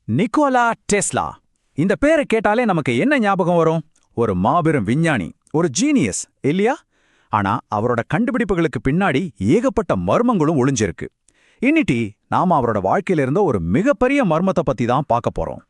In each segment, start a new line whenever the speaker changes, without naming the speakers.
Nikola Tesla. இந்த பேரை கேட்டாலே நமக்கு என்ன ஞாபகம் வரும்? ஒரு மாபெரும் விஞ்ஞானி, ஒரு ஜீனியஸ் இல்லையா? ஆனா அவரோட கண்டுபிடிப்புகளுக்கு பின்னாடி ஏகப்பட்ட மர்மங்களும் ஒளிஞ்சிருக்கு. இன்னிட்டி நாம அவரோட வாழ்க்கையில இருந்த ஒரு மிகப்பெரிய மர்மத்தை பத்தி தான் பார்க்க போறோம்.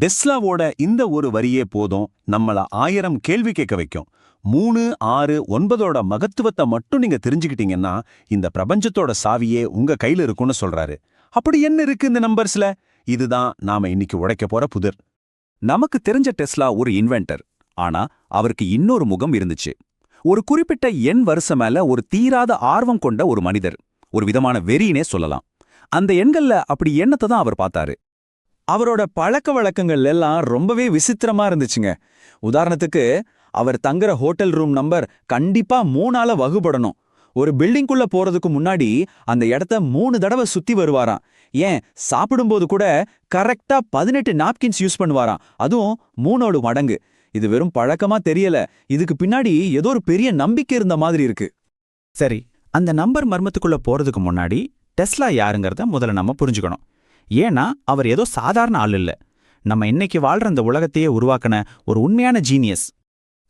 டெஸ்லாவோட இந்த ஒரு வரியே போதும் நம்மள 1000 கேள்வி கேட்க வைக்கும். 3, 6, 9ஓட மகத்துவத்தை மட்டும் நீங்க தெரிஞ்சுக்கிட்டீங்கன்னா இந்த பிரபஞ்சத்தோட சாவியே உங்க கையில இருக்கும்னு சொல்றாரு. அப்படி என்ன இருக்கு இந்த நம்பர்ஸ்ல? இதுதான் நாம இன்னைக்கு உடைக்க போற புதிர்.
நமக்கு தெரிஞ்ச டெஸ்லா ஒரு இன்வென்டர். ஆனா அவருக்கு இன்னொரு முகம் இருந்துச்சு. ஒரு குறிப்பிட்ட எண் வருஷம் மேல ஒரு தீராத ஆர்வம் கொண்ட ஒரு மனிதர். ஒரு விதமான வெறியினே சொல்லலாம். அந்த எண்கள்ல அப்படி எண்ணத்தை தான் அவர் பார்த்தாரு. அவரோட பழக்க வழக்கங்கள் எல்லாம் ரொம்பவே விசித்திரமா இருந்துச்சுங்க. உதாரணத்துக்கு, அவர் தங்குற ஹோட்டல் ரூம் நம்பர் கண்டிப்பா 3ஆல வகுபடணும். ஒரு பில்டிங்குள்ள போறதுக்கு முன்னாடி அந்த இடத்த 3 தடவை சுத்தி வருவாராம். ஏன், சாப்பிடும்போது கூட கரெக்டா 18 நாப்கின்ஸ் யூஸ் பண்ணுவாராம். அதுவும் 3ஓடு மடங்கு. இது வெறும் பழக்கமா தெரியல, இதுக்கு பின்னாடி ஏதோ ஒரு பெரிய நம்பிக்கை இருந்த மாதிரி இருக்கு. சரி, அந்த நம்பர் மர்மத்துக்குள்ள போறதுக்கு முன்னாடி டெஸ்லா யாருங்கிறத முதல்ல நம்ம புரிஞ்சுக்கணும். ஏன்னா அவர் ஏதோ சாதாரண ஆள் இல்ல. நம்ம இன்னைக்கு வாழ்ற இந்த உலகத்தையே உருவாக்கின ஒரு உண்மையான ஜீனியஸ்.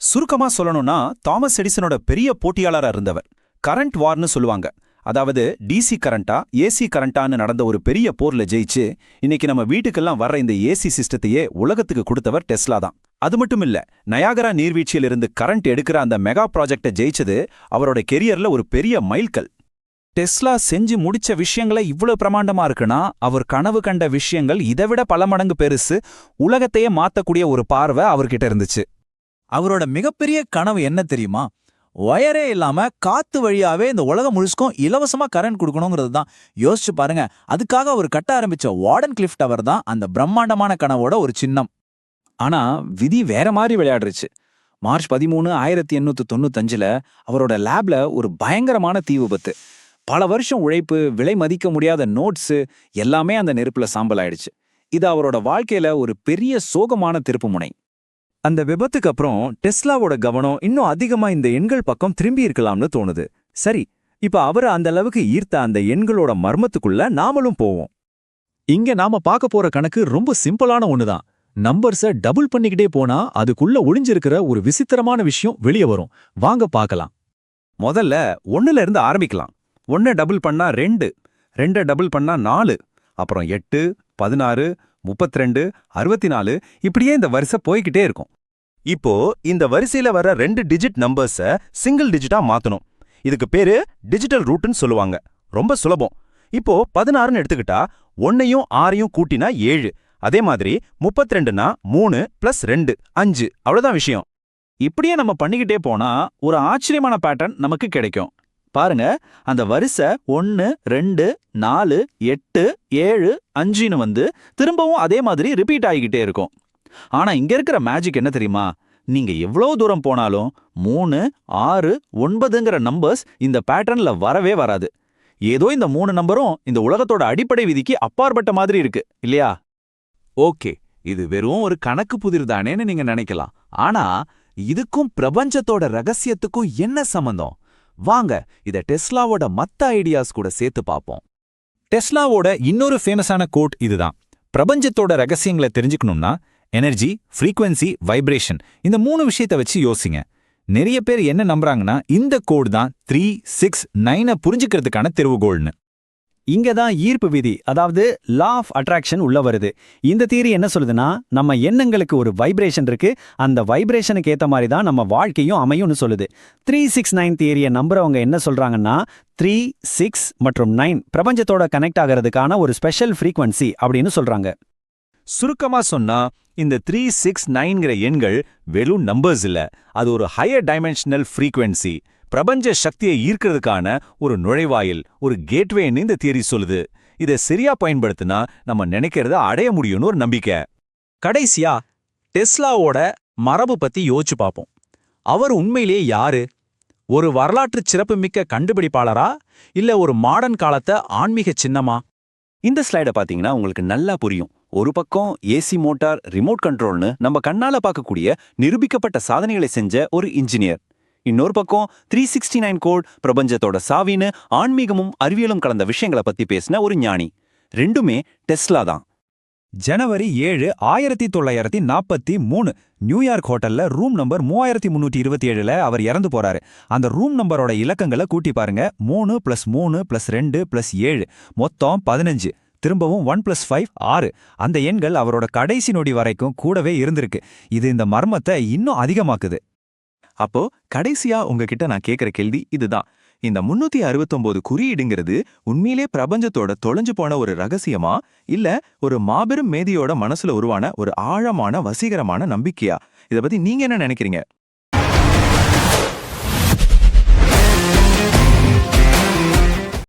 சுருக்கமா சொல்லணும்னா தாமஸ் எடிசனோட பெரிய போட்டியாளரா இருந்தவர். கரண்ட் வார்னு சொல்லுவாங்க. அதாவது டிசி கரண்டா ஏசி கரண்டான்னு நடந்த ஒரு பெரிய போர்ல ஜெயிச்சு இன்னைக்கு நம்ம வீட்டுக்கெல்லாம் வர்ற இந்த ஏசி சிஸ்டத்தையே உலகத்துக்கு கொடுத்தவர் டெஸ்லா தான். அது மட்டும் இல்ல, நயாகரா நீர்வீழ்ச்சியிலிருந்து கரண்ட் எடுக்கிற அந்த மெகா ப்ராஜெக்டை ஜெயிச்சது அவரோட கெரியர்ல ஒரு பெரிய மைல்கல்.
டெஸ்லா செஞ்சு முடிச்ச விஷயங்களை இவ்வளவு பிரமாண்டமா இருக்குன்னா, அவர் கனவு கண்ட விஷயங்கள் இதைவிட பல மடங்கு பெருசு. உலகத்தையே மாத்தக்கூடிய ஒரு பார்வை அவர்கிட்ட இருந்துச்சு. அவரோட மிகப்பெரிய கனவு என்ன தெரியுமா? ஒயரே இல்லாம காத்து வழியாவே இந்த உலகம் முழுசுக்கும் இலவசமா கரண்ட் கொடுக்கணுங்கிறது தான். யோசிச்சு பாருங்க, அதுக்காக அவர் கட்ட ஆரம்பிச்ச வார்டன் கிளிஃப் டவர் தான் அந்த பிரம்மாண்டமான கனவோட ஒரு சின்னம். ஆனா விதி வேற மாதிரி விளையாடுருச்சு. மார்ச் 13, 1895 அவரோட லேப்ல ஒரு பயங்கரமான தீ விபத்து. பல வருஷம் உழைப்பு, விலை மதிக்க முடியாத நோட்ஸு எல்லாமே அந்த நெருப்புல சாம்பல் ஆயிடுச்சு. இது அவரோட வாழ்க்கையில ஒரு பெரிய சோகமான திருப்புமுனை. அந்த விபத்துக்கு அப்புறம் டெஸ்லாவோட கவனம் இன்னும் அதிகமா இந்த எண்கள் பக்கம் திரும்பி இருக்கலாம்னு தோணுது. சரி, இப்ப அவரை அந்த அளவுக்கு ஈர்த்த அந்த எண்களோட மர்மத்துக்குள்ள நாமளும் போவோம். இங்க நாம பார்க்க போற கணக்கு ரொம்ப சிம்பிளான ஒண்ணுதான். நம்பர்ஸ டபுள் பண்ணிக்கிட்டே போனா அதுக்குள்ள ஒளிஞ்சிருக்கிற ஒரு விசித்திரமான விஷயம் வெளியே வரும். வாங்க பார்க்கலாம். முதல்ல 1ல இருந்து ஆரம்பிக்கலாம். 1 டபுள் பண்ணா 2, 2 டபுள் பண்ணா 4, அப்புறம் 8, 16, 32, 64, இப்படியே இந்த வரிசை போய்கிட்டே இருக்கும்.
இப்போ இந்த வரிசையில வர 2 டிஜிட் நம்பர்ஸ சிங்கிள் டிஜிட்டா மாத்தணும். இதுக்கு பேரு டிஜிட்டல் ரூட்னு சொல்லுவாங்க. ரொம்ப சுலபம். இப்போ 16ன்னு எடுத்துக்கிட்டா 1ஐயும் 6ஐயும் கூட்டினா 7. அதே மாதிரி 32னா 3 + 2 5. அவ்வளவுதான் விஷயம்.
இப்படியே நம்ம பண்ணிக்கிட்டே போனா ஒரு ஆச்சரியமான பேட்டர்ன் நமக்கு கிடைக்கும். பாருங்க, அந்த வரிசை 1, 2, 4, 8, 7, 5ன்னு வந்து திரும்பவும் அதே மாதிரி ரிப்பீட் ஆகிக்கிட்டே இருக்கும். ஆனா இங்க இருக்கிற மேஜிக் என்ன தெரியுமா? நீங்க எவ்வளவு தூரம் போனாலும் 3, 6, 9ங்கிற நம்பர்ஸ் இந்த பேட்டர்ன்ல வரவே வராது. ஏதோ இந்த 3 நம்பரும் இந்த உலகத்தோட அடிப்படை விதிக்கு அப்பாற்பட்ட மாதிரி இருக்கு, இல்லையா? ஓகே, இது வெறும் ஒரு கணக்கு புதிர் தானேன்னு நீங்க நினைக்கலாம். ஆனா இதுக்கும் பிரபஞ்சத்தோட ரகசியத்துக்கும் என்ன சம்பந்தம்? வாங்க இத டெஸ்லாவோட மத்த ஐடியாஸ் கூட சேர்த்து பார்ப்போம். டெஸ்லாவோட இன்னொரு ஃபேமஸான கோட் இதுதான். பிரபஞ்சத்தோட ரகசியங்களை தெரிஞ்சுக்கணும்னா எனர்ஜி, ஃப்ரீக்வன்சி, வைப்ரேஷன், இந்த 3 விஷயத்தை வச்சு யோசிங்க. நிறைய பேர் என்ன நம்புறாங்கன்னா இந்த கோட் தான் 3, 6, 9 புரிஞ்சுக்கிறதுக்கான திறவுகோல்னு. இங்க தான் ஈர்ப்பு விதி, அதாவது லா ஆஃப் அட்ராக்ஷன் உள்ள வருது. இந்த தியரி என்ன சொல்லுதுன்னா, நம்ம எண்ணங்களுக்கு ஒரு வைப்ரேஷன் இருக்கு, அந்த வைப்ரேஷனுக்கு ஏத்த மாதிரி தான் நம்ம வாழ்க்கையும் அமையும்னு சொல்லுது. 369 தியரியை நம்புறவங்க என்ன சொல்றாங்கன்னா, 3, 6 மற்றும் 9 பிரபஞ்சத்தோட கனெக்ட் ஆகிறதுக்கான ஒரு ஸ்பெஷல் ஃப்ரீக்வன்சி அப்படின்னு சொல்றாங்க.
சுருக்கமா சொன்னா இந்த 369ங்கிற எண்கள் வெறும் நம்பர்ஸ் இல்ல, அது ஒரு ஹையர் டைமென்ஷனல் ஃப்ரீக்வன்சி, பிரபஞ்ச சக்தியை ஈர்க்கிறதுக்கான ஒரு நுழைவாயில், ஒரு கேட்வேன்னு இந்த தியரி சொல்லுது. இதை சரியா பயன்படுத்தினா நம்ம நினைக்கிறத அடைய முடியும்னு ஒரு நம்பிக்கை.
கடைசியா டெஸ்லாவோட மரபு பத்தி யோசிச்சு பார்ப்போம். அவர் உண்மையிலேயே யாரு? ஒரு வரலாற்று சிறப்புமிக்க கண்டுபிடிப்பாளரா, இல்ல ஒரு மாடர்ன் காலத்தை ஆன்மீக சின்னமா?
இந்த ஸ்லைடை பாத்தீங்கன்னா உங்களுக்கு நல்லா புரியும். ஒரு பக்கம் ஏசி மோட்டார், ரிமோட் கண்ட்ரோல்னு நம்ம கண்ணால பார்க்கக்கூடிய நிரூபிக்கப்பட்ட சாதனைகளை செஞ்ச ஒரு இன்ஜினியர். இன்னொரு பக்கம் 369 கோட் பிரபஞ்சத்தோட சாவின்னு ஆன்மீகமும் அறிவியலும் கலந்த விஷயங்களை பத்தி பேசின ஒரு ஞானி. ரெண்டுமே டெஸ்லா தான்.
ஜனவரி 7, 1943 நியூயார்க் ஹோட்டல்ல ரூம் நம்பர் 3327ல அவர் இறந்து போறாரு. அந்த ரூம் நம்பரோட இலக்கங்களை கூட்டி பாருங்க. 3 + 3 + 2 + 7 மொத்தம் 15. திரும்பவும் 1 + 5 6. அந்த எண்கள் அவரோட கடைசி நொடி வரைக்கும் கூடவே இருந்திருக்கு. இது இந்த மர்மத்தை இன்னும் அதிகமாக்குது.
அப்போ கடைசியா உங்ககிட்ட நான் கேக்குற கேள்வி இதுதான். இந்த 369 குறியீடுங்கிறது உண்மையிலே பிரபஞ்சத்தோட தொலைஞ்சு போன ஒரு ரகசியமா, இல்ல ஒரு மாபெரும் மேதையோட மனசுல உருவான ஒரு ஆழமான வசீகரமான நம்பிக்கையா? இத பத்தி நீங்க என்ன நினைக்கிறீங்க?